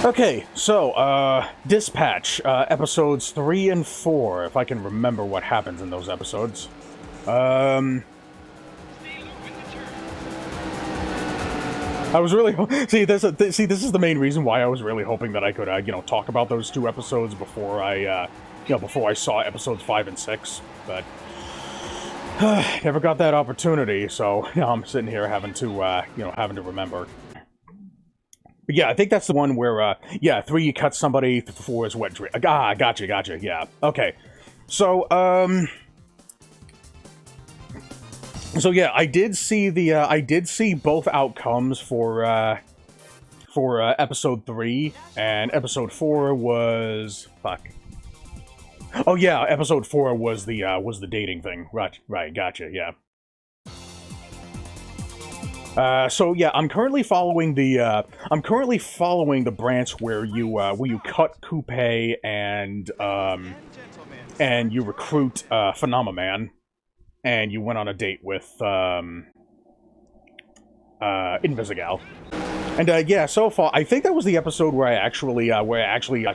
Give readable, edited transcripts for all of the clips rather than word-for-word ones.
Okay, so, Dispatch, episodes 3 and 4, if I can remember what happens in those episodes. I was really this is the main reason why I was really hoping that I could talk about those two episodes before I saw episodes 5 and 6, but never got that opportunity. So now I'm sitting here having to remember. But yeah, I think that's the one where 3 you cut somebody, 4 is wet dream. Gotcha. Yeah, okay. So yeah, I did see both outcomes for episode 3, and episode 4 was Oh yeah, episode 4 was the dating thing. Right, gotcha, yeah. So yeah, I'm currently following the branch where you cut Coupe and you recruit Phenomenon, and you went on a date with Invisigal. And yeah, so far I think that was the episode where I actually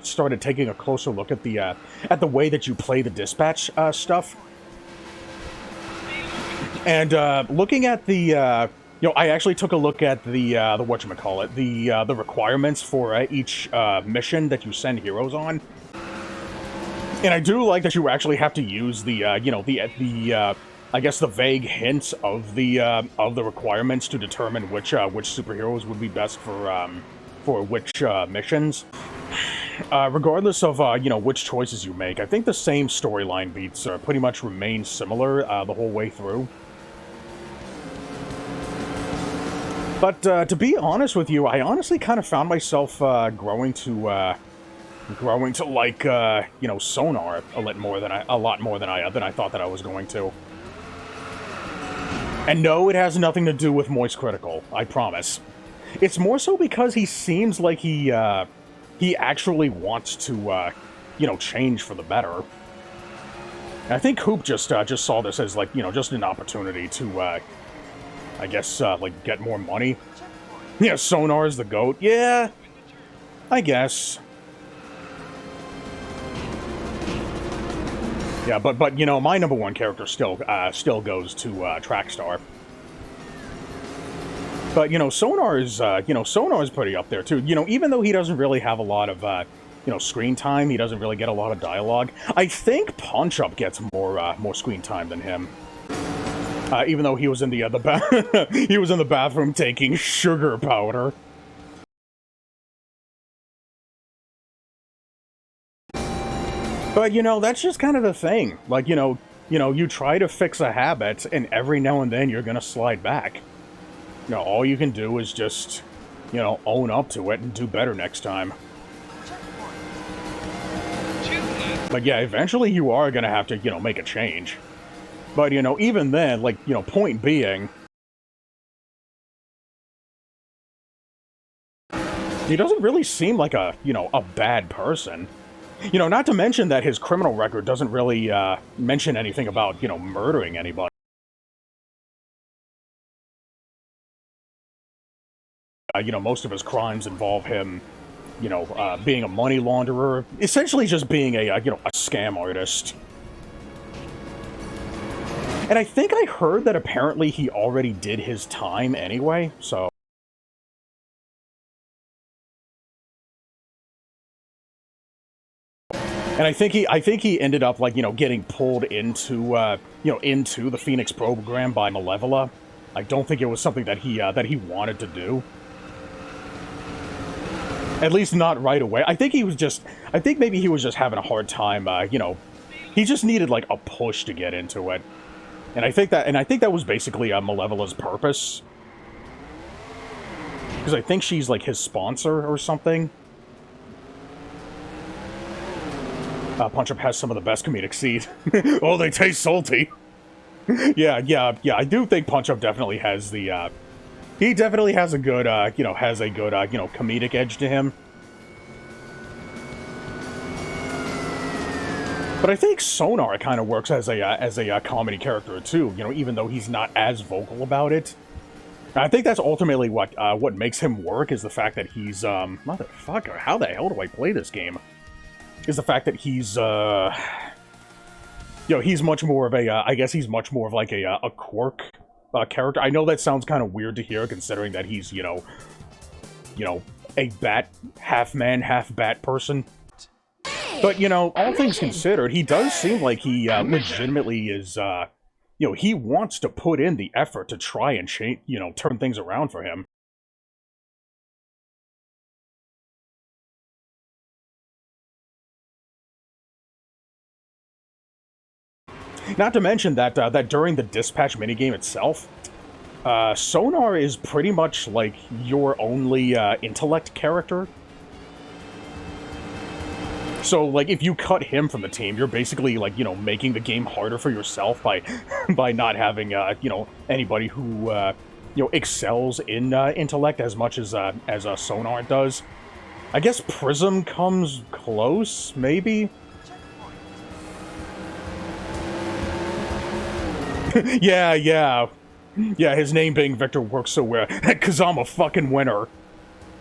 started taking a closer look at the way that you play the dispatch stuff. And looking at the I actually took a look at the whatchamacallit, the requirements for each mission that you send heroes on. And I do like that you actually have to use I guess the vague hints of the requirements to determine which superheroes would be best for which missions. Regardless of which choices you make, I think the same storyline beats pretty much remain similar the whole way through. But to be honest with you, I honestly kind of found myself growing to like Sonar a lot more than I thought that I was going to. And no, it has nothing to do with Moist Critical, I promise. It's more so because he seems like he actually wants to change for the better. And I think Hoop just saw this as just an opportunity to I guess get more money. Yeah, Sonar's the GOAT. Yeah, I guess. Yeah, but my number one character still goes to Trackstar. But Sonar is pretty up there too. Even though he doesn't really have a lot of screen time, he doesn't really get a lot of dialogue. I think Punch Up gets more screen time than him. Even though he was in the he was in the bathroom taking sugar powder. But that's just kind of the thing. Like you try to fix a habit, and every now and then you're gonna slide back. All you can do is just own up to it and do better next time. But yeah, eventually you are gonna have to make a change. But, even then, point being, he doesn't really seem like a bad person. Not to mention that his criminal record doesn't really, mention anything about, murdering anybody. Most of his crimes involve him, being a money launderer, essentially just being a scam artist. And I think I heard that apparently he already did his time anyway, so... And I think he ended up, getting pulled into, into the Phoenix program by Malevola. I don't think it was something that he wanted to do. At least not right away. I think maybe he was just having a hard time, he just needed, a push to get into it. And I think that was basically Malevola's purpose. Because I think she's, his sponsor or something. Punch Up has some of the best comedic seed. Oh, they taste salty. Yeah, I do think Punch Up definitely has the, he definitely has a good, comedic edge to him. But I think Sonar kind of works as a comedy character too, even though he's not as vocal about it. I think that's ultimately what makes him work, is the fact that he's motherfucker. How the hell do I play this game? Is the fact that he's he's much more of a I guess he's much more of like a quirk character. I know that sounds kind of weird to hear, considering that he's a bat, half man, half bat person. But all things considered, he does seem like he legitimately is. He wants to put in the effort to try and change, turn things around for him. Not to mention that that during the dispatch minigame itself, Sonar is pretty much like your only intellect character. So, like, if you cut him from the team, you're basically, like, making the game harder for yourself by by not having, anybody who, excels in intellect as much as Sonar does. I guess Prism comes close, maybe? Yeah, yeah. Yeah, his name being Victor works so well. Because I'm a fucking winner.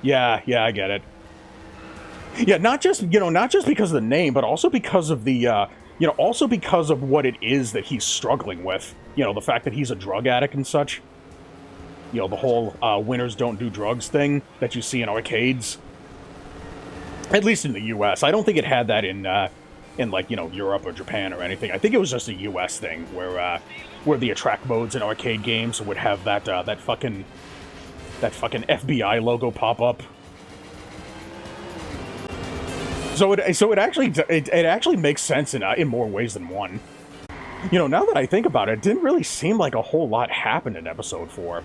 Yeah, I get it. Yeah, not just because of the name, but also because of the, also because of what it is that he's struggling with. The fact that he's a drug addict and such. The whole winners don't do drugs thing that you see in arcades. At least in the U.S. I don't think it had that in like, Europe or Japan or anything. I think it was just a U.S. thing where the attract modes in arcade games would have that fucking FBI logo pop up. So it actually makes sense in more ways than one. Now that I think about it, it didn't really seem like a whole lot happened in episode 4.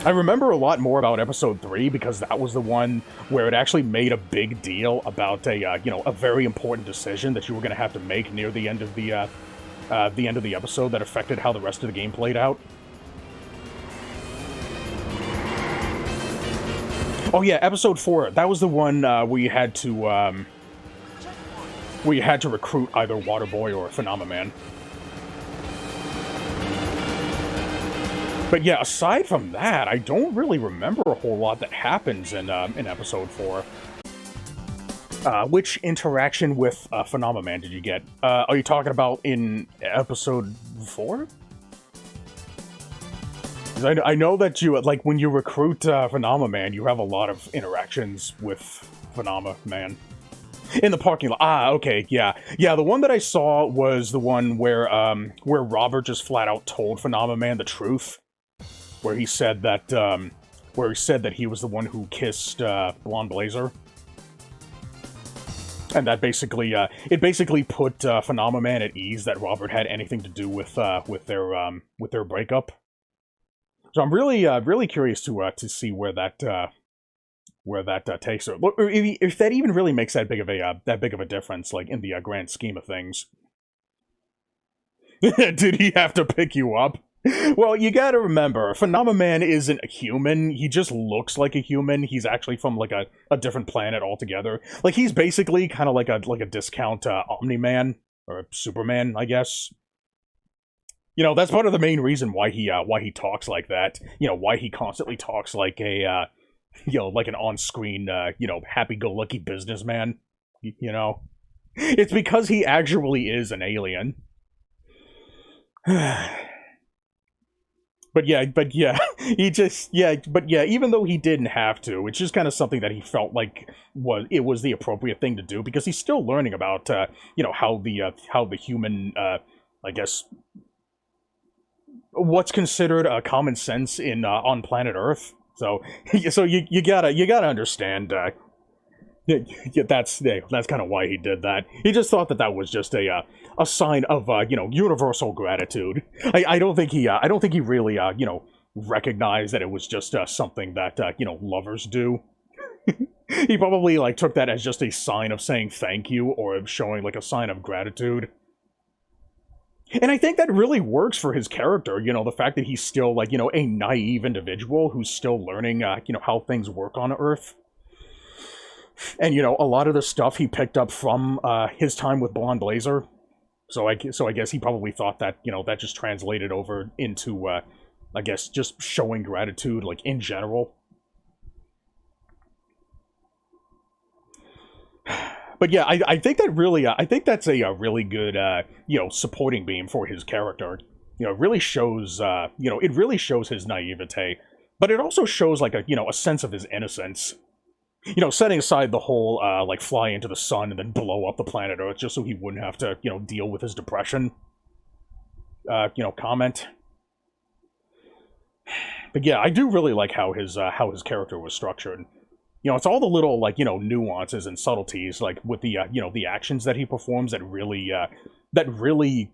I remember a lot more about episode 3 because that was the one where it actually made a big deal about a very important decision that you were going to have to make near the end of the episode that affected how the rest of the game played out. Oh yeah, episode 4. That was the one we had to recruit either Waterboy or Phenomenon. But yeah, aside from that, I don't really remember a whole lot that happens in episode 4. Which interaction with Phenomenon did you get? Are you talking about in episode 4? I know that you, like, when you recruit Phenomenon, you have a lot of interactions with Phenomenon. In the parking lot. Ah, okay, yeah. Yeah, the one that I saw was the one where Robert just flat out told Phenomenon the truth. Where he said that he was the one who kissed Blonde Blazer. And that basically, it basically put Phenomenon at ease that Robert had anything to do with their breakup. So I'm really curious to see where that takes her. If that even really makes that big of a difference, like in the grand scheme of things. Did he have to pick you up? Well, you gotta remember, Phenomenon isn't a human. He just looks like a human. He's actually from like a different planet altogether. Like he's basically kind of like a discount Omni-Man or Superman, I guess. That's part of the main reason why he talks like that. Why he constantly talks like a like an on-screen happy-go-lucky businessman. It's because he actually is an alien. But yeah, even though he didn't have to, it's just kind of something that he felt like was the appropriate thing to do, because he's still learning about how the human I guess what's considered common sense on planet Earth. So you gotta understand. That's kind of why he did that. He just thought that was just a sign of universal gratitude. I don't think he really recognized that it was just something that lovers do. He probably like took that as just a sign of saying thank you or showing like a sign of gratitude. And I think that really works for his character, the fact that he's still like, a naive individual who's still learning how things work on Earth. And, a lot of the stuff he picked up from his time with Blonde Blazer. So I guess he probably thought that, that just translated over into I guess, just showing gratitude, like, in general. But yeah, I think that really, I think that's a really good, you know, supporting beam for his character. You know, it really shows, you know, it really shows his naivete. But it also shows, like, you know, a sense of his innocence. You know, setting aside the whole, like, fly into the sun and then blow up the planet Earth just so he wouldn't have to, you know, deal with his depression, you know, comment. But yeah, I do really like how his character was structured. You know, it's all the little, like, you know, nuances and subtleties, like, with the, you know, the actions that he performs that really,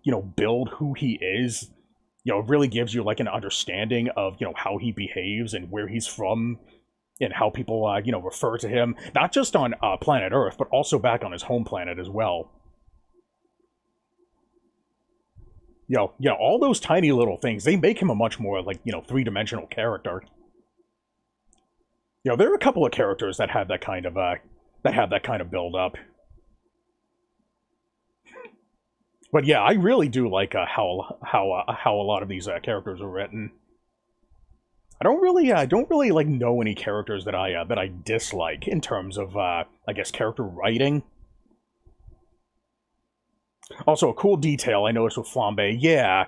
you know, build who he is. You know, it really gives you, like, an understanding of, you know, how he behaves and where he's from, and how people, you know, refer to him, not just on planet Earth, but also back on his home planet as well. You know, all those tiny little things, they make him a much more, like, you know, three-dimensional character. You know, there are a couple of characters that have that kind of build up. But yeah, I really do like how a lot of these characters are written. I don't really like know any characters that I dislike in terms of I guess character writing. Also, a cool detail I noticed with Flambe, yeah,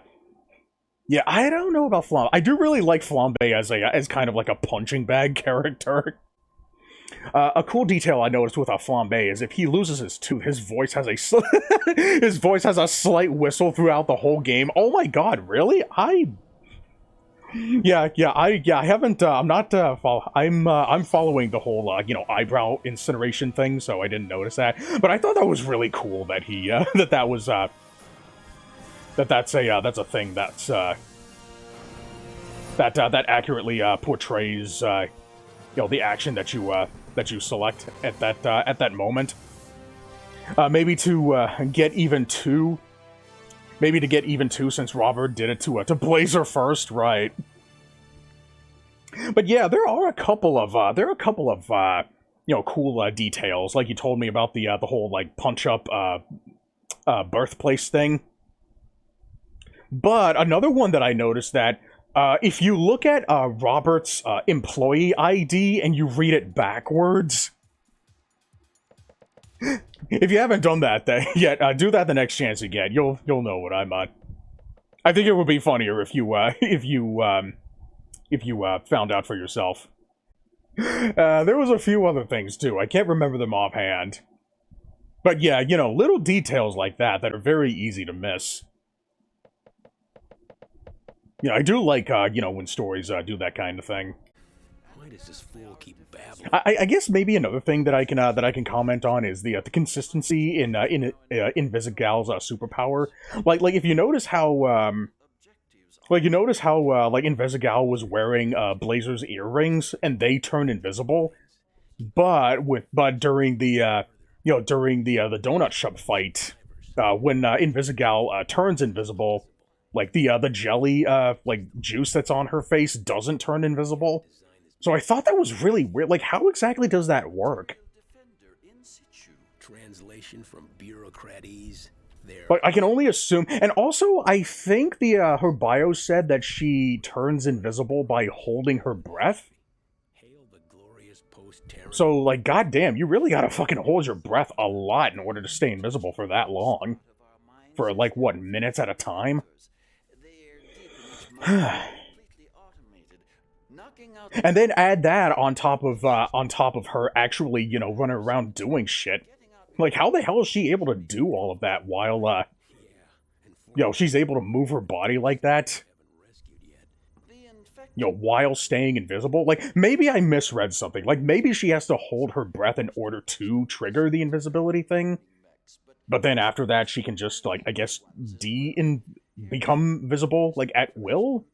I don't know about Flambe. I do really like Flambe as kind of like a punching bag character. A cool detail I noticed with Flambe is if he loses his tooth, his voice has a his voice has a slight whistle throughout the whole game. Oh my god, really? I haven't. I'm not. I'm following the whole, you know, eyebrow incineration thing, so I didn't notice that. But I thought that was really cool that he, that was, that's a thing that's, that accurately portrays, you know, the action that you select at that moment. Maybe to get even two. Maybe to get even two, since Robert did it to Blazer first, right? But yeah, there are a couple of you know, cool details, like you told me about the whole, like, punch up birthplace thing. But another one that I noticed that if you look at Robert's employee ID and you read it backwards. If you haven't done that yet, do that the next chance you get. You'll know what I'm on. I think it would be funnier if you found out for yourself. There was a few other things too. I can't remember them offhand. But yeah, you know, little details like that are very easy to miss. You know, I do like you know, when stories do that kind of thing. Why does this fool keep babbling? I guess maybe another thing that I can comment on is the consistency in Invisigal's superpower. Like if you notice how like Invisigal was wearing Blazer's earrings and they turn invisible, but during the you know, during the donut shop fight, when Invisigal turns invisible, like the jelly like juice that's on her face doesn't turn invisible. So I thought that was really weird. Like, how exactly does that work? Translation from bureaucratese. But I can only assume. And also, I think the her bio said that she turns invisible by holding her breath. So, like, goddamn, you really gotta fucking hold your breath a lot in order to stay invisible for that long. For, like, what, minutes at a time? And then add that on top of her actually, you know, running around doing shit. Like, how the hell is she able to do all of that while, you know, she's able to move her body like that? You know, while staying invisible? Like, maybe I misread something. Like, maybe she has to hold her breath in order to trigger the invisibility thing. But then after that, she can just, like, I guess, become visible, like, at will?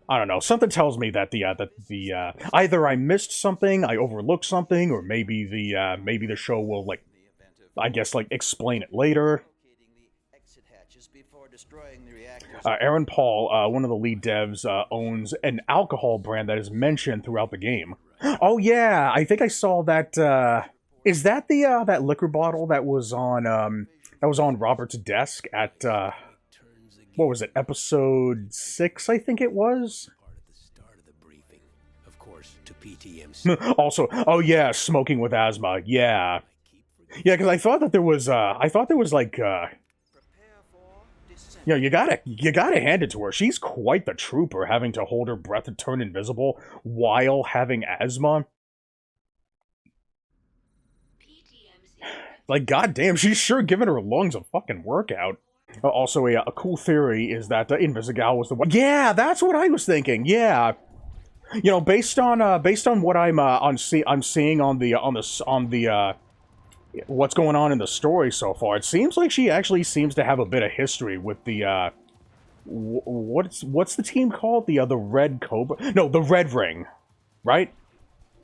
I don't know. Something tells me that either I missed something, I overlooked something, or maybe the show will, like, I guess, like, explain it later. Aaron Paul, one of the lead devs, owns an alcohol brand that is mentioned throughout the game. Oh yeah, I think I saw that. Is that the that liquor bottle that was on Robert's desk at what was it, episode 6, I think it was? Part at the start of the briefing. Of course, to PTMC. Also, oh yeah, smoking with asthma, yeah. Yeah, because I thought there was like, you know, you gotta hand it to her. She's quite the trooper, having to hold her breath and turn invisible while having asthma. Like, goddamn, she's sure giving her lungs a fucking workout. Also, a cool theory is that Invisigal was the one. Yeah, that's what I was thinking. Yeah, you know, based on what I'm seeing on the what's going on in the story so far, it seems like she actually seems to have a bit of history with the what's the team called? The Red Cobra? No, the Red Ring, right?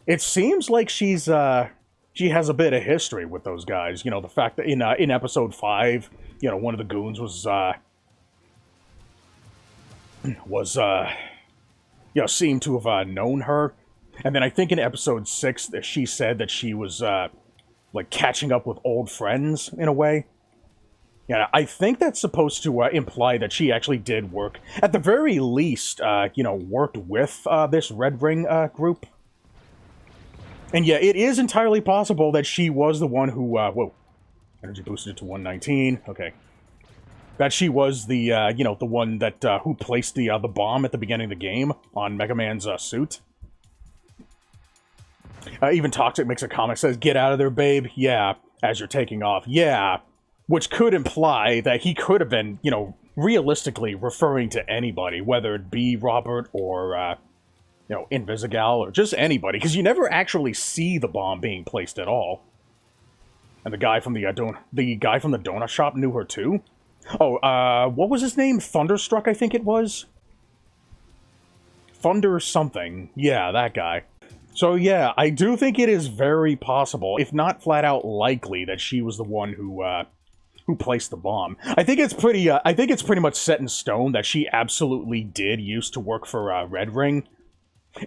It seems like she has a bit of history with those guys. You know, the fact that in episode 5, you know, one of the goons was you know, seemed to have known her. And then I think in episode 6 that she said that she was like catching up with old friends in a way. Yeah, I think that's supposed to imply that she actually did work, at the very least, you know, worked with this Red Ring group. And yeah, it is entirely possible that she was the one who, whoa, energy boosted to 119, okay. That she was the, you know, the one that, who placed the bomb at the beginning of the game on Mega Man's suit. Even Toxic makes a comment, says, "Get out of there, babe." Yeah, as you're taking off. Yeah, which could imply that he could have been, you know, realistically referring to anybody, whether it be Robert or, you know, Invisigal, or just anybody, because you never actually see the bomb being placed at all. And the guy from the donut shop knew her too. Oh, what was his name? Thunderstruck, I think it was. Thunder something. Yeah, that guy. So yeah, I do think it is very possible, if not flat out likely, that she was the one who placed the bomb. I think it's pretty much set in stone that she absolutely did used to work for Red Ring.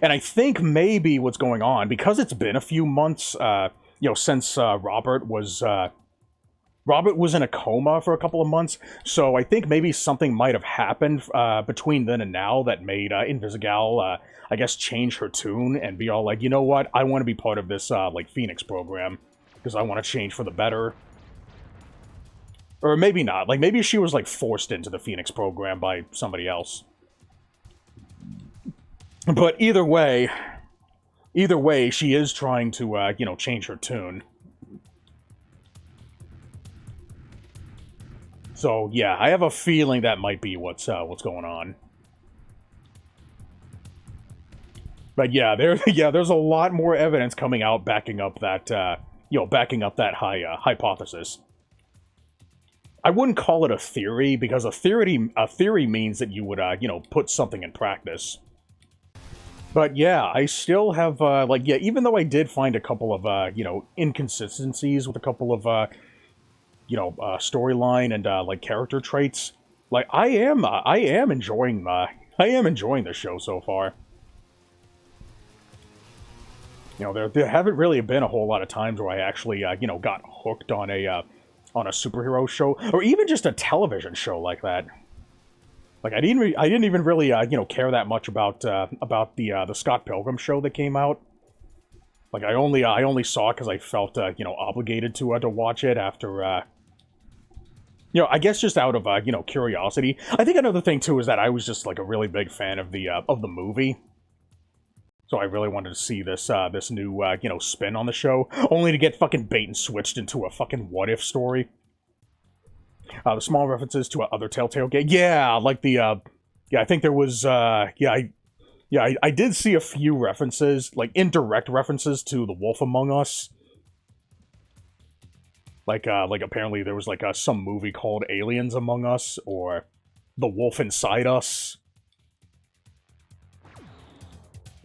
And I think maybe what's going on, because it's been a few months, you know, since Robert was in a coma for a couple of months, so I think maybe something might have happened between then and now that made Invisigal, I guess, change her tune and be all like, you know what, I want to be part of this, like, Phoenix program, because I want to change for the better. Or maybe not, like, maybe she was, like, forced into the Phoenix program by somebody else. But either way, she is trying to, you know, change her tune. So, yeah, I have a feeling that might be what's going on. But yeah, there's a lot more evidence coming out backing up that, you know, hypothesis. I wouldn't call it a theory, because a theory means that you would, you know, put something in practice. But yeah, I still have, like, yeah, even though I did find a couple of, you know, inconsistencies with a couple of, you know, storyline and, like, character traits, like, I am enjoying the show so far. You know, there haven't really been a whole lot of times where I actually, you know, got hooked on a superhero show, or even just a television show like that. Like, I didn't even really, you know, care that much about the Scott Pilgrim show that came out. Like, I only saw it because I felt, you know, obligated to watch it after, you know, I guess just out of, you know, curiosity. I think another thing, too, is that I was just, like, a really big fan of the movie. So I really wanted to see this, this new, you know, spin on the show, only to get fucking bait and switched into a fucking what-if story. The small references to other Telltale games. Yeah, like the, yeah, I think there was, I did see a few references, like, indirect references to The Wolf Among Us. Like apparently there was, like, some movie called Aliens Among Us, or The Wolf Inside Us.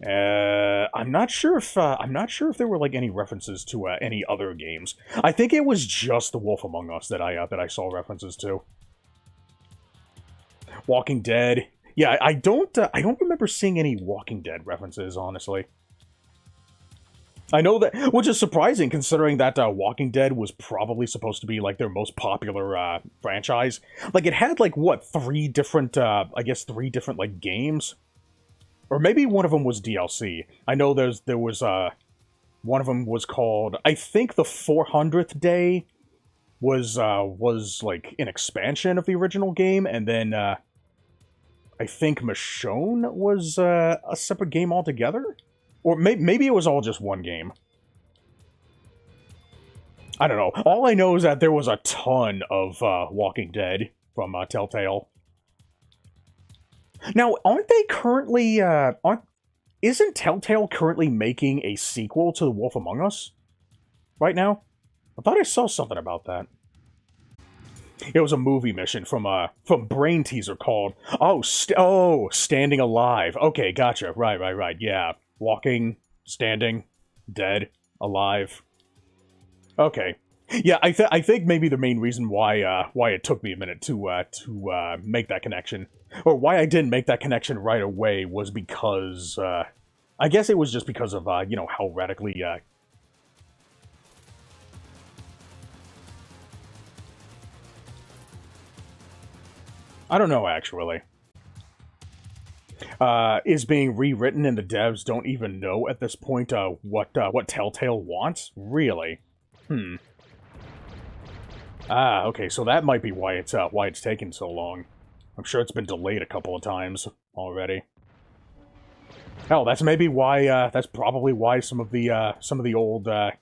I'm not sure if there were, like, any references to any other games. I think it was just The Wolf Among Us that I saw references to. Walking Dead. Yeah, I don't remember seeing any Walking Dead references, honestly. I know that, which is surprising considering that Walking Dead was probably supposed to be like their most popular franchise. Like it had like what, three different like games, or maybe one of them was DLC. I know there was one of them was called, I think the 400th Day was like an expansion of the original game, and then I think Michonne was a separate game altogether? Or maybe it was all just one game. I don't know. All I know is that there was a ton of Walking Dead from Telltale. Now, aren't they currently, isn't Telltale currently making a sequel to The Wolf Among Us? Right now? I thought I saw something about that. It was a movie mission from Brain Teaser called, Standing Alive. Okay, gotcha. Right. Yeah. Walking, standing, dead, alive. Okay. Yeah, I think maybe the main reason why it took me a minute to make that connection, or why I didn't make that connection right away, was because I guess it was just because of how radically I don't know, actually. Is being rewritten, and the devs don't even know at this point what Telltale wants? Really? Okay, so that might be why it's taken so long. I'm sure it's been delayed a couple of times already. Hell, that's maybe why, that's probably why some of the old, the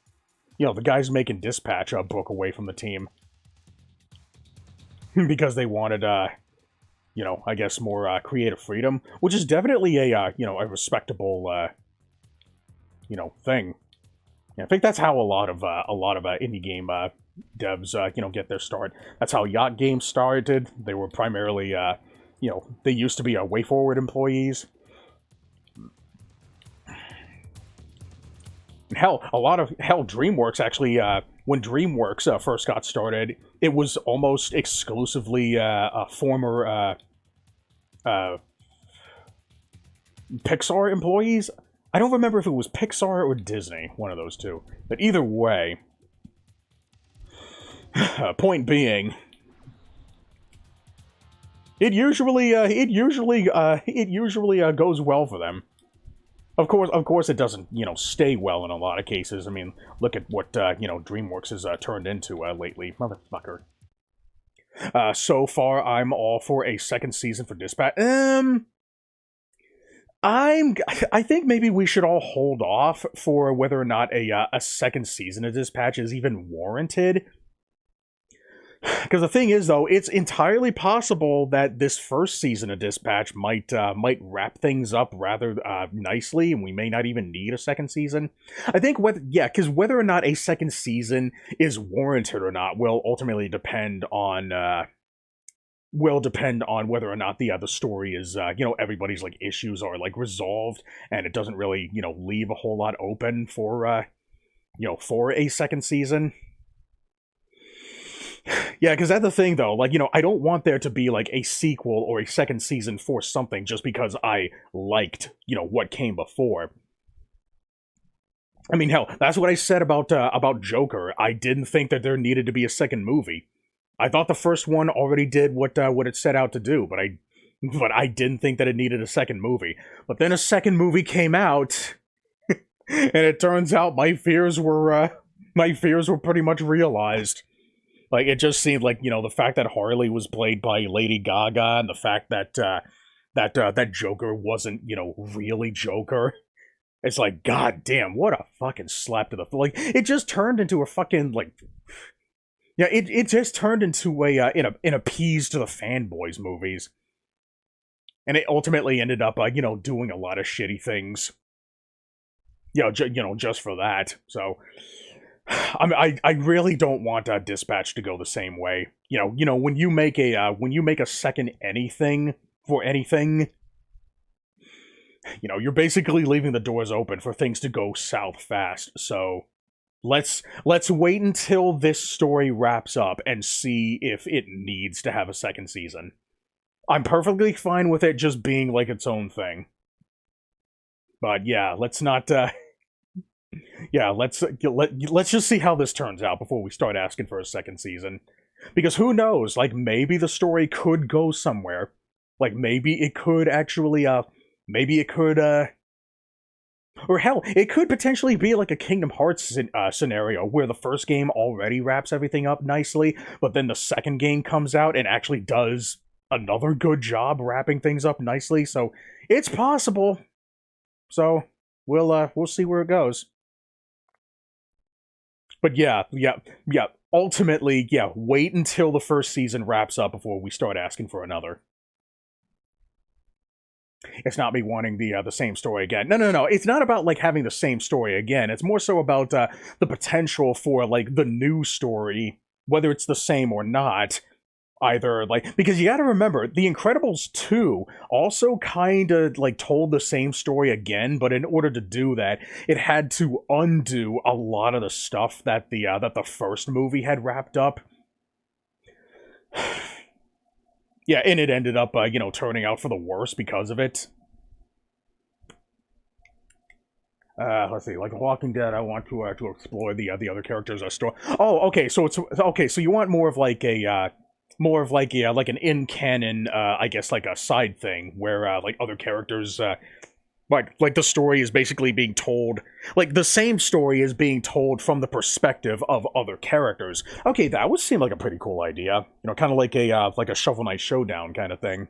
guys making Dispatch broke away from the team. Because they wanted, I guess more creative freedom, which is definitely a respectable, thing. Yeah, I think that's how a lot of indie game devs, get their start. That's how Yacht Games started. They were primarily, they used to be WayForward employees. Hell, DreamWorks actually, when DreamWorks first got started, it was almost exclusively former Pixar employees. I don't remember if it was Pixar or Disney, one of those two. But either way, point being, it usually goes well for them. Of course, it doesn't, stay well in a lot of cases. I mean, look at what, DreamWorks has turned into lately. Motherfucker. So far, I'm all for a second season for Dispatch. I think maybe we should all hold off for whether or not a second season of Dispatch is even warranted. Because the thing is, though, it's entirely possible that this first season of Dispatch might wrap things up rather nicely, and we may not even need a second season. I think because whether or not a second season is warranted or not will ultimately depend on whether or not the story is everybody's like issues are like resolved, and it doesn't really leave a whole lot open for for a second season. Yeah, because that's the thing, though. Like, I don't want there to be, like, a sequel or a second season for something just because I liked, what came before. I mean, hell, that's what I said about Joker. I didn't think that there needed to be a second movie. I thought the first one already did what it set out to do, but I didn't think that it needed a second movie. But then a second movie came out, and it turns out my fears were pretty much realized. Like, it just seemed like, the fact that Harley was played by Lady Gaga, and the fact that that Joker wasn't, really Joker. It's like, god damn, what a fucking slap to the... Like, it just turned into a fucking, like... Yeah, it just turned into an appease to the fanboys movies. And it ultimately ended up, doing a lot of shitty things. Just for that, so... I really don't want Dispatch to go the same way. When you make a second anything for anything, you're basically leaving the doors open for things to go south fast. So let's wait until this story wraps up and see if it needs to have a second season. I'm perfectly fine with it just being like its own thing. But yeah, let's not Yeah, let's just see how this turns out before we start asking for a second season. Because who knows, like, maybe the story could go somewhere. Like, maybe it could actually, maybe it could, or hell, it could potentially be like a Kingdom Hearts scenario where the first game already wraps everything up nicely, but then the second game comes out and actually does another good job wrapping things up nicely. So it's possible. So we'll see where it goes. But yeah. Ultimately, yeah, wait until the first season wraps up before we start asking for another. It's not me wanting the same story again. No. It's not about like having the same story again. It's more so about the potential for like the new story, whether it's the same or not. Either like, because you got to remember, The Incredibles 2 also kind of like told the same story again, but in order to do that, it had to undo a lot of the stuff that the first movie had wrapped up. Yeah, and it ended up, turning out for the worse because of it. Let's see, like Walking Dead, I want to explore the other characters' story. Oh, okay, so so you want more of like a like an in canon, I guess, like a side thing where like other characters, like the story is basically being told, like the same story is being told from the perspective of other characters. Okay, that would seem like a pretty cool idea. Kind of like a Shovel Knight Showdown kind of thing.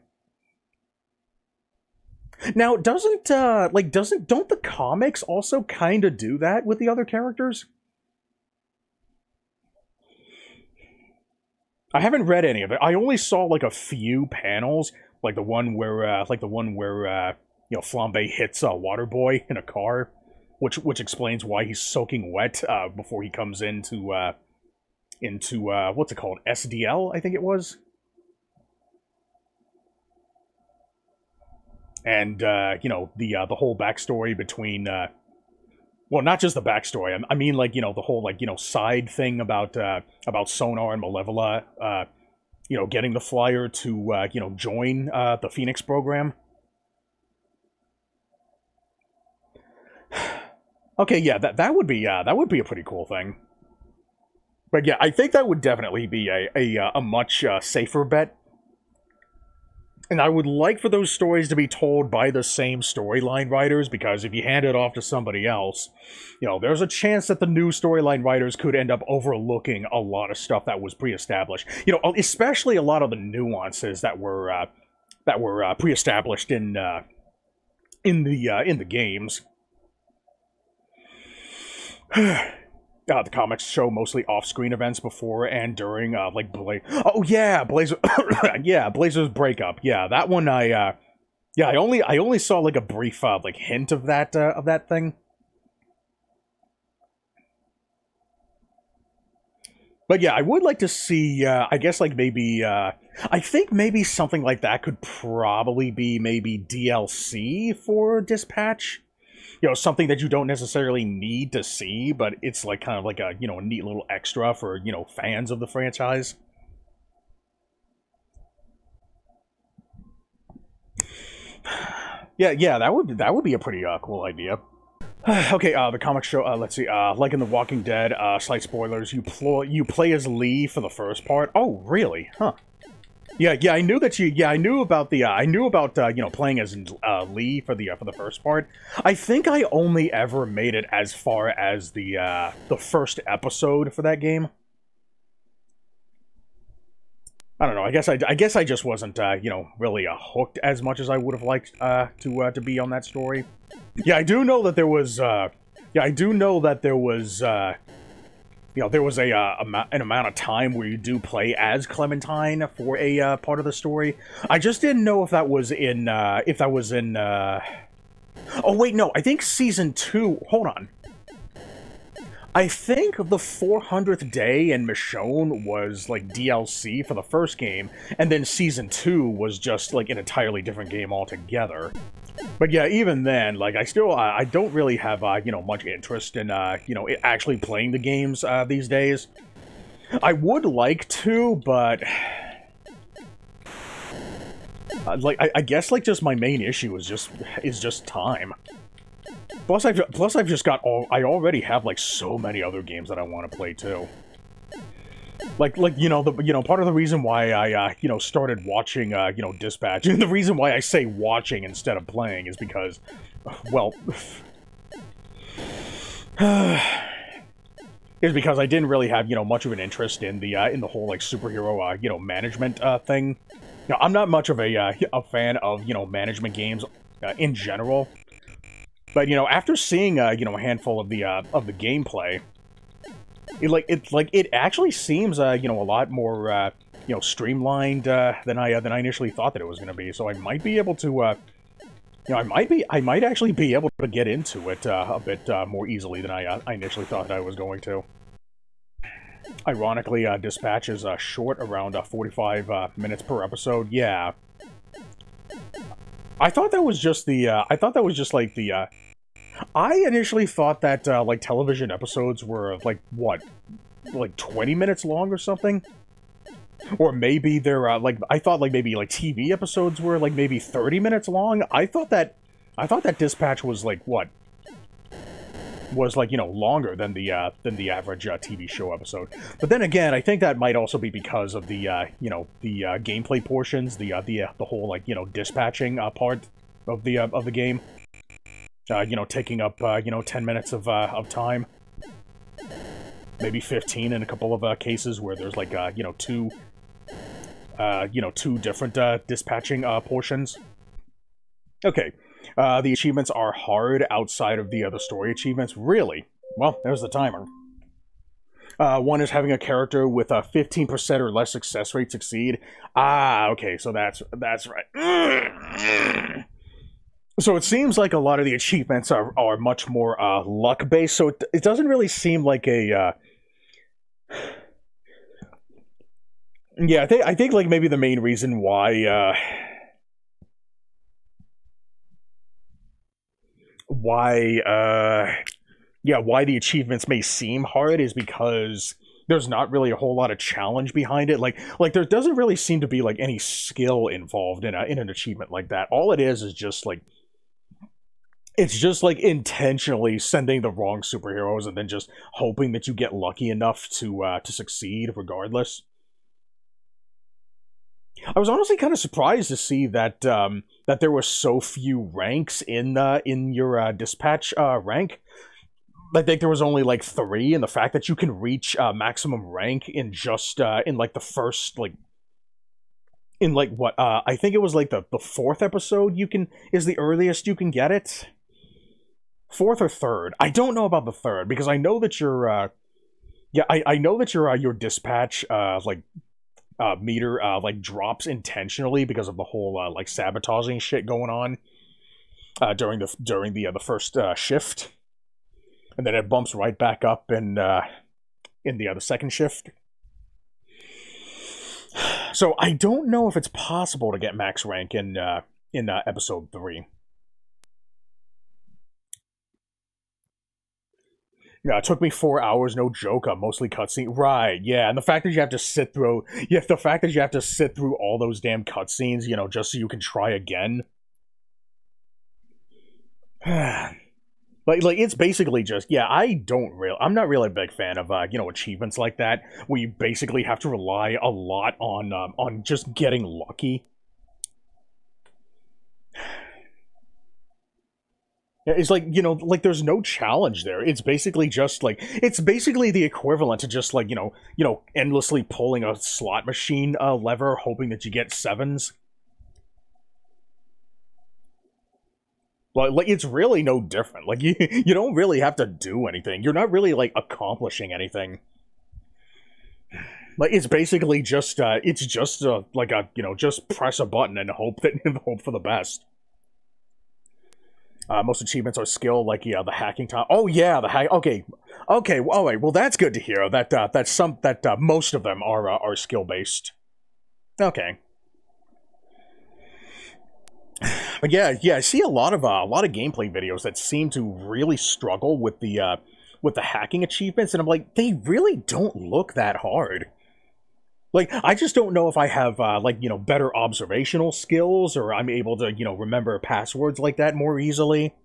Now, don't the comics also kind of do that with the other characters? I haven't read any of it. I only saw like a few panels, like the one where Flambe hits Waterboy in a car, which explains why he's soaking wet before he comes into what's it called, SDL, I think it was. And the whole backstory between well, not just the backstory. I mean, like, the whole, like, side thing about Sonar and Malevola, getting the Flyer to, join the Phoenix program. Okay, yeah, that would be a pretty cool thing. But yeah, I think that would definitely be a much safer bet. And I would like for those stories to be told by the same storyline writers, because if you hand it off to somebody else, there's a chance that the new storyline writers could end up overlooking a lot of stuff that was pre-established. Especially a lot of the nuances that were pre-established in the games. The comics show mostly off-screen events before and during, oh yeah, Blazer, yeah, Blazer's breakup. Yeah, that one I only saw like a brief hint of that thing. But yeah, I would like to see. I guess like maybe. I think maybe something like that could probably be maybe DLC for Dispatch. Something that you don't necessarily need to see, but it's like kind of like a, a neat little extra for, fans of the franchise. Yeah, that would be a pretty cool idea. Okay, the comic show, let's see, like in The Walking Dead, slight spoilers, you play as Lee for the first part. Oh, really? Huh. Yeah, I knew that I knew about playing as Lee for the first part. I think I only ever made it as far as the first episode for that game. I don't know. I guess I just wasn't really hooked as much as I would have liked to be on that story. Yeah, I do know that there was there was an amount of time where you do play as Clementine for a part of the story. I just didn't know if that was in oh wait, no, I think season 2. Hold on. I think the 400th Day in Michonne was like DLC for the first game, and then season 2 was just like an entirely different game altogether. But yeah, even then, like, I don't really have, much interest in, actually playing the games, these days. I would like to, but... I guess, like, just my main issue is just time. plus I've just got I already have like so many other games that I want to play too. Like part of the reason why I started watching Dispatch, and the reason why I say watching instead of playing is because, well, is because I didn't really have much of an interest in the whole like superhero management thing. Now, I'm not much of a fan of management games in general, but after seeing a handful of the gameplay, it actually seems a lot more streamlined than I initially thought that it was going to be. So I might be able to I might actually be able to get into it a bit more easily than I initially thought I was going to. Ironically, Dispatch is short, around 45 minutes per episode. Yeah, I thought that was just the. I initially thought that like television episodes were like what, like 20 minutes long or something, or maybe they're like I thought like maybe like TV episodes were like maybe 30 minutes long. I thought that Dispatch was like what, was like longer than the average TV show episode. But then again, I think that might also be because of the the gameplay portions, the whole like dispatching part of the game. Taking up 10 minutes of time, maybe 15 in a couple of cases where there's like two different dispatching portions. Okay, the achievements are hard outside of the story achievements. Really? Well, there's the timer. One is having a character with a 15% or less success rate succeed. Ah, okay, so that's right. So it seems like a lot of the achievements are much more luck-based, so it doesn't really seem like a... Yeah, I think like maybe the main reason why the achievements may seem hard is because there's not really a whole lot of challenge behind it. Like there doesn't really seem to be like any skill involved in an achievement like that. All it is just like... It's just like intentionally sending the wrong superheroes and then just hoping that you get lucky enough to succeed regardless. I was honestly kind of surprised to see that that there were so few ranks in your dispatch rank. I think there was only like 3, and the fact that you can reach maximum rank in just in like the first like in like what I think it was like the 4th episode is the earliest you can get it. 4th or 3rd. I don't know about the 3rd because I know that your I know that your dispatch meter like drops intentionally because of the whole like sabotaging shit going on during the first shift, and then it bumps right back up in the second shift. So I don't know if it's possible to get max rank in episode 3. Yeah, it took me 4 hours, no joke. Mostly cutscene, right? Yeah, and the fact that you have to sit through, all those damn cutscenes, just so you can try again. Like it's basically just, yeah. I'm not really a big fan of achievements like that, where you basically have to rely a lot on just getting lucky. It's like, like there's no challenge there. It's basically just like, it's basically the equivalent to just like, endlessly pulling a slot machine lever, hoping that you get 7s. Like it's really no different. Like you don't really have to do anything. You're not really like accomplishing anything. Like it's basically just like a just press a button and hope for the best. Most achievements are skill, like the hacking time. Oh yeah, the hack. Okay. All right. Well, that's good to hear. That most of them are skill based. Okay. But yeah. I see a lot of gameplay videos that seem to really struggle with the hacking achievements, and I'm like, they really don't look that hard. Like, I just don't know if I have, better observational skills, or I'm able to, remember passwords like that more easily.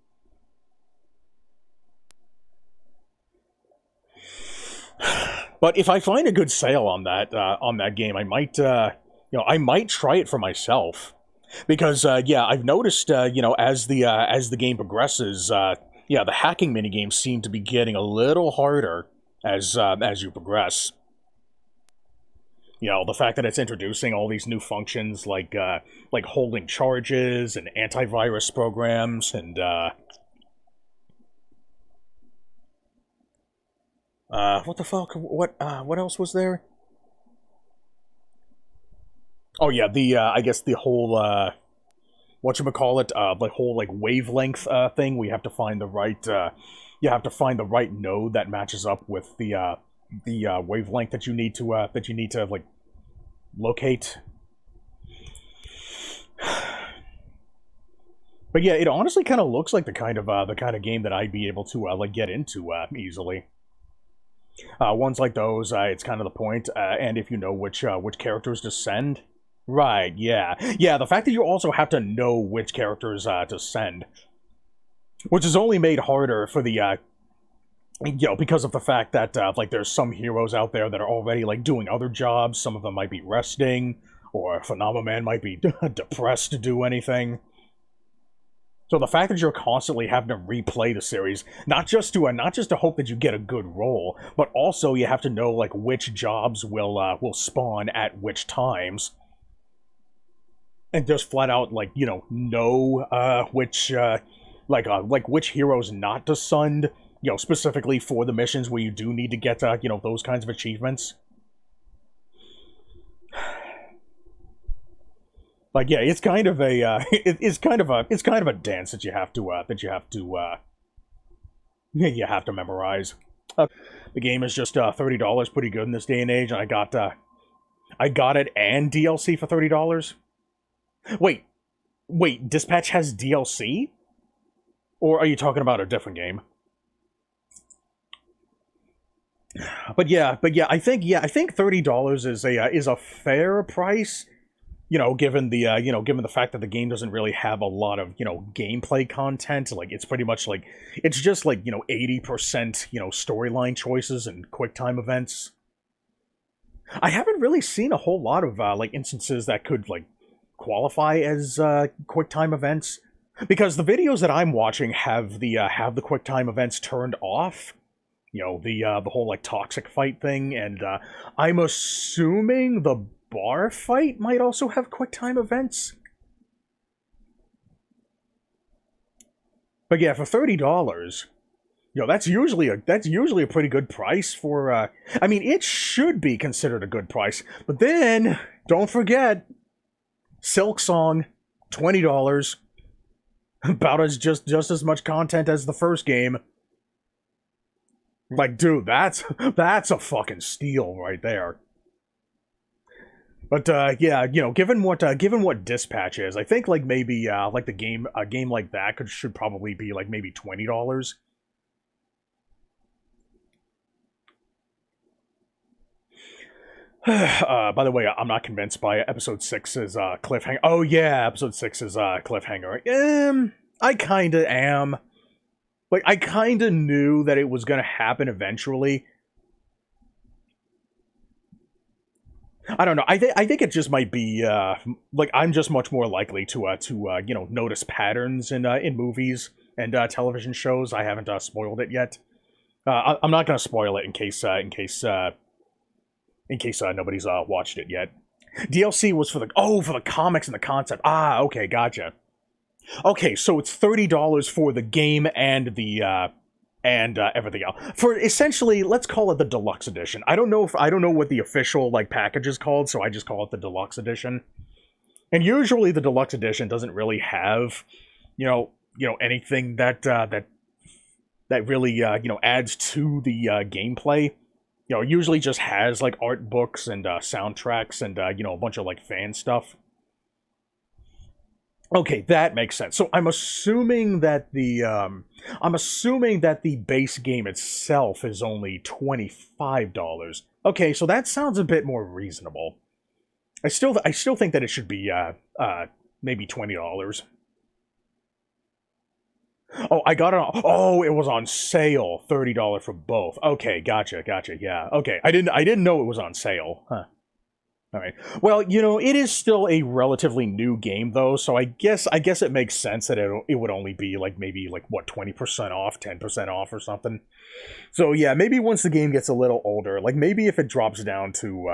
But if I find a good sale on that game, I might I might try it for myself. Because yeah, I've noticed as the game progresses, yeah, the hacking minigames seem to be getting a little harder as you progress. The fact that it's introducing all these new functions like holding charges and antivirus programs and what the fuck? What else was there? Oh yeah, the I guess the whole whatchamacallit, the whole like wavelength thing. We have to find the right you have to find the right node that matches up with the wavelength that you need to like locate. But yeah, it honestly kind of looks like the kind of game that I'd be able to like get into easily. Ones like those, it's kind of the point, and if you know which characters to send. Right, yeah. Yeah, the fact that you also have to know which characters to send. Which is only made harder for the, because of the fact that, like, there's some heroes out there that are already, like, doing other jobs. Some of them might be resting, or Phenomenon might be depressed to do anything. So the fact that you're constantly having to replay the series, not just to hope that you get a good roll, but also you have to know, like, which jobs will spawn at which times. And just flat out, like, know which which heroes not to sund, specifically for the missions where you do need to get, those kinds of achievements. Like, yeah, it's kind of a, it's kind of a dance that you have to you have to memorize. The game is just $30, pretty good in this day and age, and I got it and DLC for $30. Wait, Dispatch has DLC? Or are you talking about a different game? But yeah, I think $30 is a fair price. Given the fact that the game doesn't really have a lot of, gameplay content. Like, it's pretty much like, it's just like, 80%, storyline choices and quick time events. I haven't really seen a whole lot of, like, instances that could, like, qualify as QuickTime events, because the videos that I'm watching have the QuickTime events turned off. The whole like toxic fight thing, and I'm assuming the bar fight might also have QuickTime events. But yeah, for $30, that's usually a pretty good price for. I mean, it should be considered a good price, but then don't forget. Silksong, $20. About as just as much content as the first game. Like, dude, that's a fucking steal right there. But yeah, given what Dispatch is, I think like maybe like a game like that should probably be like maybe $20. By the way, I'm not convinced by episode 6's cliffhanger. Oh yeah, episode 6's cliffhanger. I kinda am. Like, I kinda knew that it was gonna happen eventually. I don't know. I think it just might be like, I'm just much more likely to notice patterns in movies and television shows. I haven't spoiled it yet. I'm not gonna spoil it in case nobody's watched it yet. DLC was for the comics and the concept. Ah, okay, gotcha. Okay, so it's $30 for the game and the everything else. For essentially, let's call it the deluxe edition. I don't know what the official like package is called, so I just call it the deluxe edition. And usually the deluxe edition doesn't really have, anything that really adds to the gameplay. Usually just has like art books and soundtracks and a bunch of like fan stuff. Okay, that makes sense. So I'm assuming that the base game itself is only $25. Okay, so that sounds a bit more reasonable. I still think that it should be maybe $20. Oh, I got it on... Oh, it was on sale. $30 for both. Okay, gotcha, yeah. Okay, I didn't know it was on sale. Huh. Alright. Well, you know, it is still a relatively new game, though, so I guess it makes sense that it would only be, like, maybe, like, what, 20% off, 10% off or something? So, yeah, maybe once the game gets a little older, like, maybe if it drops down to,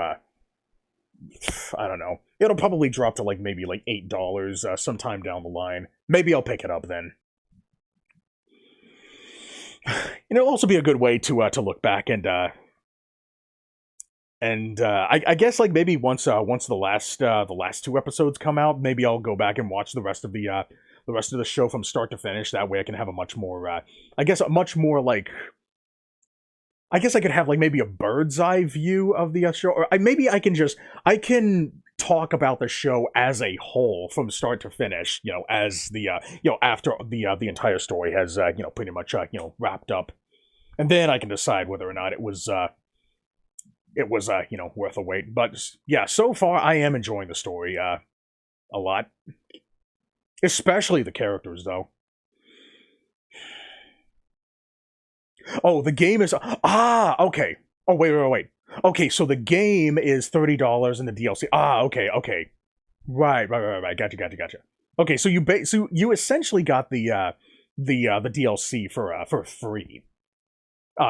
I don't know. It'll probably drop to, like, maybe, like, $8 sometime down the line. Maybe I'll pick it up then. And it'll also be a good way to look back and I guess like maybe once the last two episodes come out, maybe I'll go back and watch the rest of the show from start to finish. That way I can have a much more I guess I could have like maybe a bird's eye view of the show, or maybe I can talk about the show as a whole from start to finish, you know, as the after the entire story has pretty much wrapped up, and then I can decide whether or not it was worth a wait. But yeah, so far I am enjoying the story a lot, especially the characters though. Oh, the game is okay. Oh wait. Okay, so the game is $30 in the DLC. Okay. Right. Gotcha. Okay, so you essentially got the DLC for free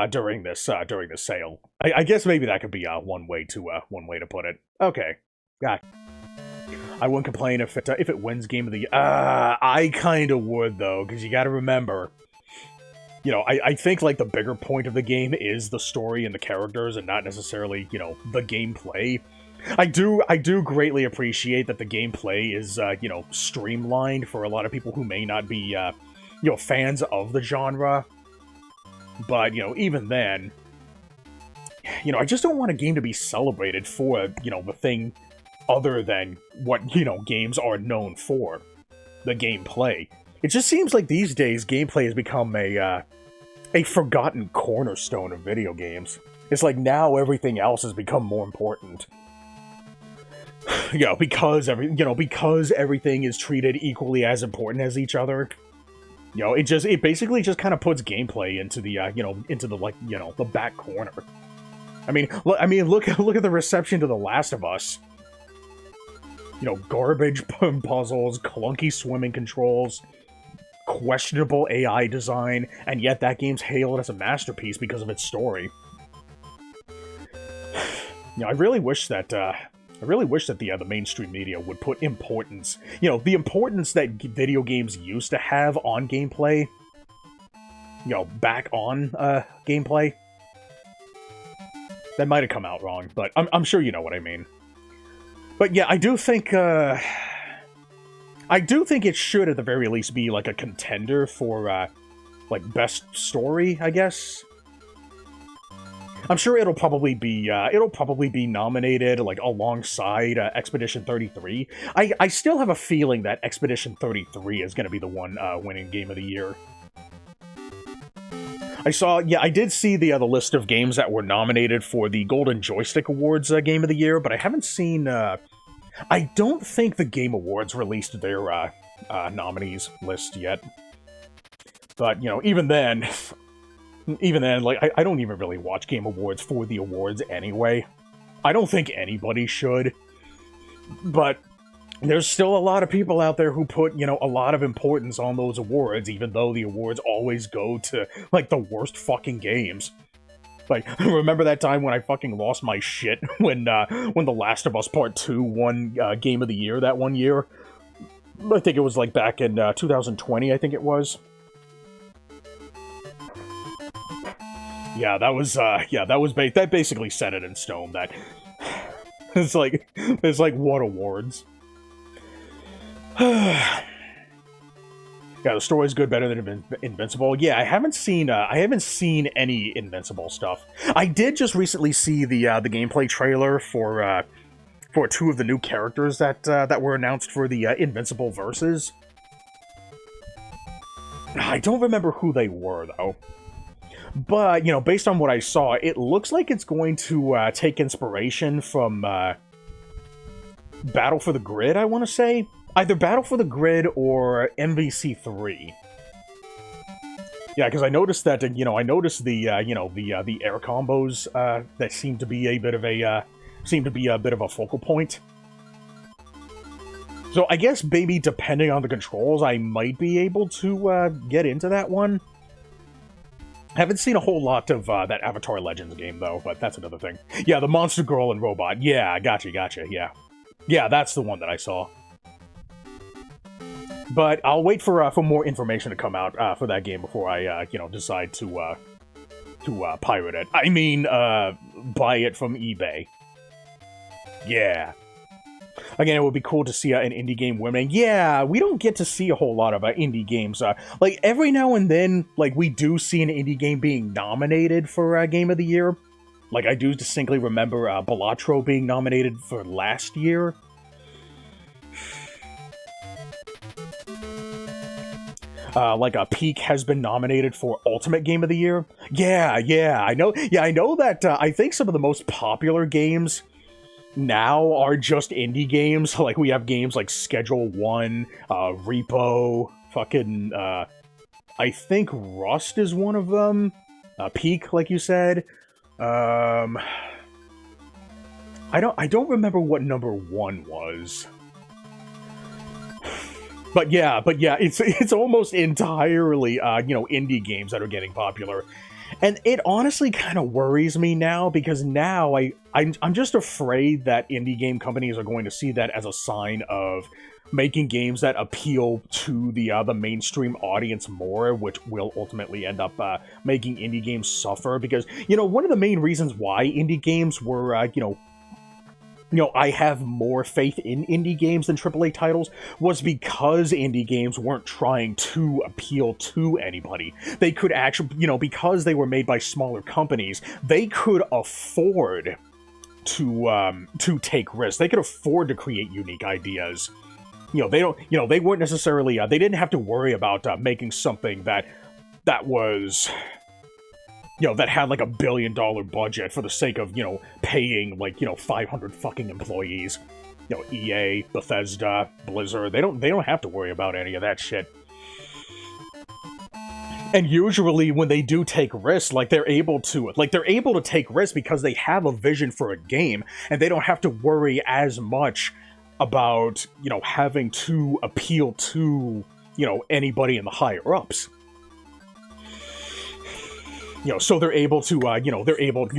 during this sale. I guess maybe that could be one way to put it. Okay, gotcha. I wouldn't complain if it wins Game of the Year. I kind of would though, because you got to remember. You know, I think, like, the bigger point of the game is the story and the characters and not necessarily, you know, the gameplay. I do greatly appreciate that the gameplay is, streamlined for a lot of people who may not be, fans of the genre. But, even then, I just don't want a game to be celebrated for, the thing other than what, games are known for. The gameplay. It just seems like these days gameplay has become a forgotten cornerstone of video games. It's like now everything else has become more important. Because everything is treated equally as important as each other. It basically just kind of puts gameplay into the the back corner. I mean, look at the reception to The Last of Us. Garbage puzzles, clunky swimming controls, questionable AI design, and yet that game's hailed as a masterpiece because of its story. I really wish that the mainstream media would put importance, the importance that video games used to have on gameplay, back on gameplay. That might have come out wrong, but I'm sure you know what I mean. But yeah, I do think it should at the very least be like a contender for like best story, I guess. I'm sure it'll probably be nominated like alongside Expedition 33. I still have a feeling that Expedition 33 is going to be the one winning Game of the Year. I did see the list of games that were nominated for the Golden Joystick Awards Game of the Year, but I haven't seen. I don't think the Game Awards released their nominees list yet. But even then, like I don't even really watch Game Awards for the awards anyway. I don't think anybody should. But there's still a lot of people out there who put, a lot of importance on those awards, even though the awards always go to, like, the worst fucking games. Like, remember that time when I fucking lost my shit when The Last of Us Part 2 won Game of the Year that one year? I think it was, like, back in 2020, I think it was. Yeah, that basically set it in stone, that... It's like, what awards? Yeah, the story's good, better than Invincible. Yeah, I haven't seen any Invincible stuff. I did just recently see the gameplay trailer for two of the new characters that were announced for the Invincible Versus. I don't remember who they were though. But based on what I saw, it looks like it's going to take inspiration from Battle for the Grid, I want to say. Either Battle for the Grid or MVC3. Yeah, because I noticed that, I noticed the, the air combos that seem to be a bit of a focal point. So I guess maybe depending on the controls, I might be able to get into that one. Haven't seen a whole lot of that Avatar Legends game, though, but that's another thing. Yeah, the Monster Girl and Robot. Yeah, gotcha, yeah. Yeah, that's the one that I saw. But I'll wait for more information to come out for that game before I, decide to pirate it. I mean, buy it from eBay. Yeah. Again, it would be cool to see an indie game winning. Yeah, we don't get to see a whole lot of indie games. Like, every now and then, like, we do see an indie game being nominated for Game of the Year. Like, I do distinctly remember Balatro being nominated for last year. Like, Peak has been nominated for Ultimate Game of the Year. Yeah, I know. Yeah, I know that I think some of the most popular games now are just indie games. Like, we have games like Schedule 1, Repo, fucking, I think Rust is one of them. Peak, like you said. I don't remember what number 1 was. But yeah, it's almost entirely, indie games that are getting popular. And it honestly kind of worries me now, because now I'm just afraid that indie game companies are going to see that as a sign of making games that appeal to the mainstream audience more, which will ultimately end up making indie games suffer. Because, one of the main reasons why indie games were, I have more faith in indie games than AAA titles was because indie games weren't trying to appeal to anybody. They could actually, because they were made by smaller companies, they could afford to take risks. They could afford to create unique ideas. They weren't necessarily, they didn't have to worry about making something that was, that had like $1 billion budget for the sake of, paying like, 500 fucking employees. EA, Bethesda, Blizzard, they don't have to worry about any of that shit. And usually when they do take risks, they're able to take risks because they have a vision for a game, and they don't have to worry as much about, having to appeal to, anybody in the higher ups. So they're able to,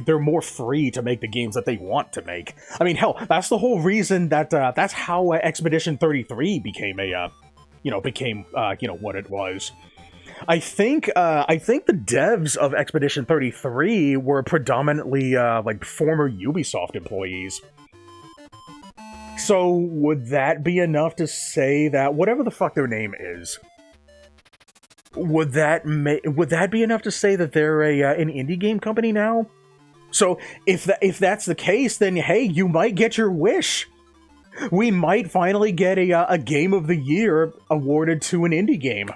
they're more free to make the games that they want to make. I mean, hell, that's the whole reason that's how Expedition 33 became what it was. I think the devs of Expedition 33 were predominantly, former Ubisoft employees. So would that be enough to say that, whatever the fuck their name is, would that be enough to say that they're an indie game company now? So if that's the case, then hey, you might get your wish. We might finally get a Game of the Year awarded to an indie game,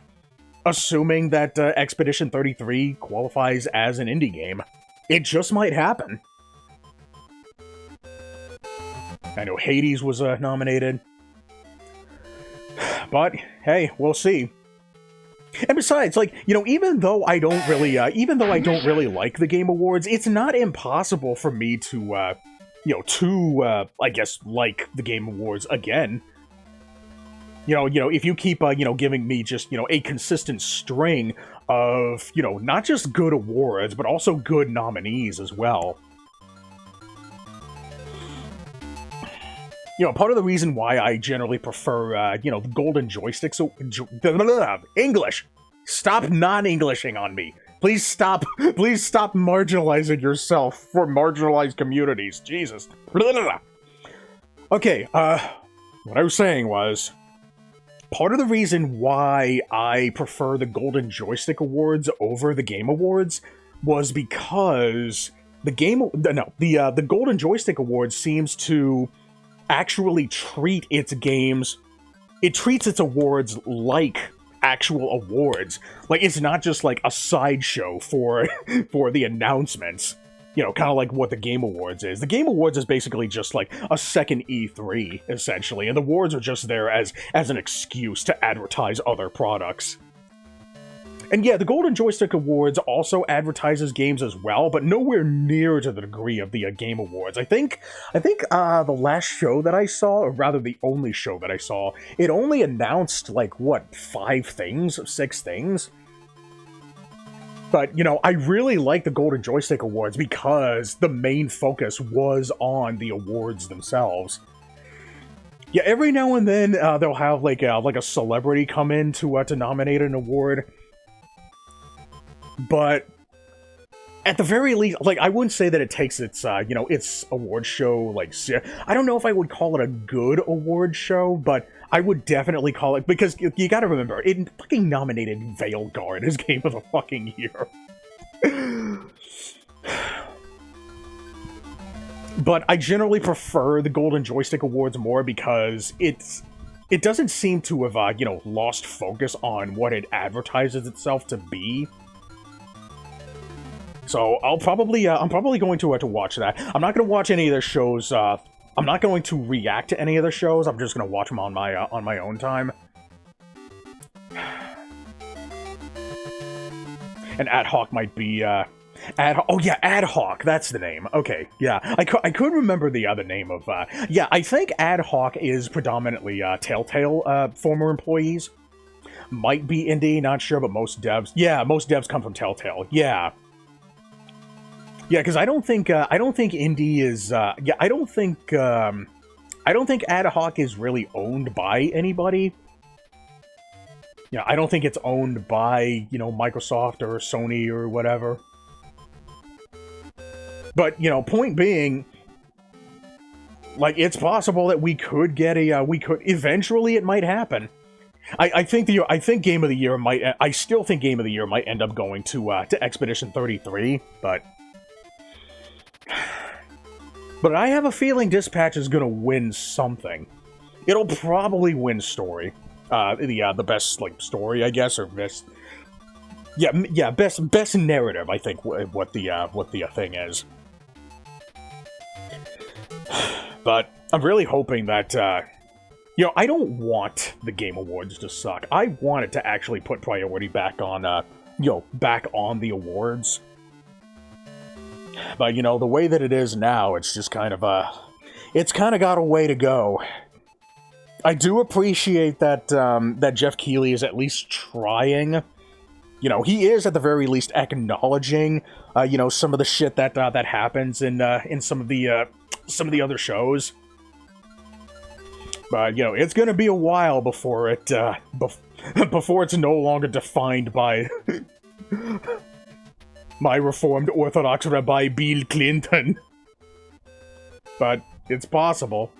assuming that Expedition 33 qualifies as an indie game. It just might happen. I know Hades was nominated, but hey, we'll see. And besides, even though I don't really like the Game Awards, it's not impossible for me to, I guess, like the Game Awards again. If you keep, giving me just, a consistent string of, not just good awards, but also good nominees as well. Part of the reason why I generally prefer, the Golden Joystick, English! Stop non-Englishing on me! Please stop marginalizing yourself for marginalized communities. Jesus. Okay, what I was saying was, part of the reason why I prefer the Golden Joystick Awards over the Game Awards was because the Golden Joystick Awards seems to actually treat its awards like actual awards. It's not just like a sideshow for the announcements, kind of like what the Game Awards is. The Game Awards is basically just like a second E3, essentially, and the awards are just there as an excuse to advertise other products. And yeah, the Golden Joystick Awards also advertises games as well, but nowhere near to the degree of the Game Awards. I think the last show that I saw, or rather the only show that I saw, it only announced, like, what, 5 things? 6 things? But, you know, I really like the Golden Joystick Awards because the main focus was on the awards themselves. Yeah, every now and then they'll have, like a celebrity come in to nominate an award. But at the very least, like, I wouldn't say that it takes its, you know, its award show, like, I don't know if I would call it a good award show, but I would definitely call it, because you gotta remember, it fucking nominated Veilguard as Game of the fucking Year. But I generally prefer the Golden Joystick Awards more because it doesn't seem to have, you know, lost focus on what it advertises itself to be. So I'm probably going to watch that. I'm not going to watch any of their shows. I'm not going to react to any of their shows. I'm just going to watch them on my own time. And Ad Hoc might be oh yeah, Ad Hoc. That's the name. Okay, yeah, I could remember the other name of yeah. I think Ad Hoc is predominantly Telltale former employees. Might be indie, not sure, but most devs come from Telltale. Yeah. Yeah, because I don't think indie is yeah, I don't think Ad Hoc is really owned by anybody. Yeah, I don't think it's owned by, you know, Microsoft or Sony or whatever. But, you know, point being, like, it's possible that we could get a eventually it might happen. I think Game of the Year might, I still think Game of the Year might end up going to Expedition 33, but I have a feeling Dispatch is gonna win something. It'll probably win story. The best, like, story, I guess, or best... Yeah, best narrative, I think, what the thing is. But I'm really hoping that, you know, I don't want the Game Awards to suck. I want it to actually put priority back on, you know, back on the awards. But, you know, the way that it is now, it's just kind of, it's kind of got a way to go. I do appreciate that, that Jeff Keighley is at least trying. You know, he is at the very least acknowledging, you know, some of the shit that, that happens in some of the other shows. But, you know, it's gonna be a while before it, before it's no longer defined by my Reformed Orthodox Rabbi Bill Clinton. But it's possible.